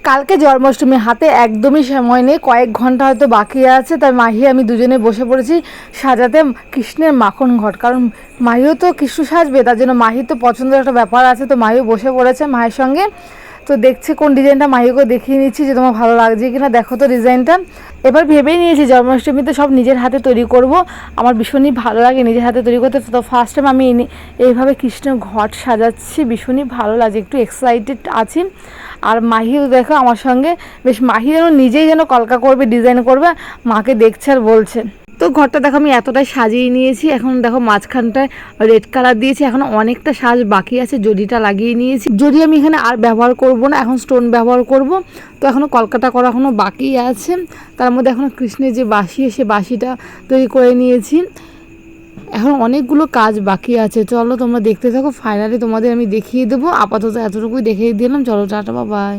কালকে জন্মাষ্টমী, হাতে একদমই সময় নেই, কয়েক ঘন্টা হয়তো বাকি আছে। তাই মাহি আমি দুজনে বসে পড়েছি সাজাতে কৃষ্ণের মাখন ঘট। কারণ মাহিও তো কৃষ্ণ সাজবে, তার জন্য মাহির তো পছন্দের একটা ব্যাপার আছে। তো মাহিও বসে পড়েছে মায়ের সঙ্গে। তো দেখছে কোন ডিজাইনটা, মাহিকে দেখিয়ে নিচ্ছি যে তোমার ভালো লাগছে কিনা, দেখো তো ডিজাইনটা। এবার ভেবেই নিয়েছি জন্মাষ্টমীতে সব নিজের হাতে তৈরি করব। আমার ভীষণই ভালো লাগে নিজের হাতে তৈরি করতে। তো ফার্স্ট টাইম আমি এইভাবে কৃষ্ণের ঘট সাজাচ্ছি, ভীষণই ভালো লাগছে, একটু এক্সাইটেড আছি। আর মাহিও দেখো আমার সঙ্গে, বেশ মাহি যেন নিজেই যেন কলকা করবে, ডিজাইন করবে, মাকে দেখছে আর বলছে। তো ঘরটা দেখো আমি এতটাই সাজিয়ে নিয়েছি। এখন দেখো মাঝখানটায় রেড কালার দিয়েছি, এখন অনেকটা সাজ বাকি আছে, জরিটা লাগিয়ে নিয়েছি। জরি আমি এখানে আর ব্যবহার করব না, এখন স্টোন ব্যবহার করব। তো এখনও কলকাতা করা এখনও বাকি আছে। তার মধ্যে এখনও কৃষ্ণের যে বাঁশি, সে বাঁশিটা তৈরি করে নিয়েছি। এখন অনেকগুলো কাজ বাকি আছে, চলো তোমরা দেখতে থাকো। ফাইনালি তোমাদের আমি দেখিয়ে দেবো। আপাতত এতটুকুই দেখিয়ে দিলাম, চলো টাটা বাই।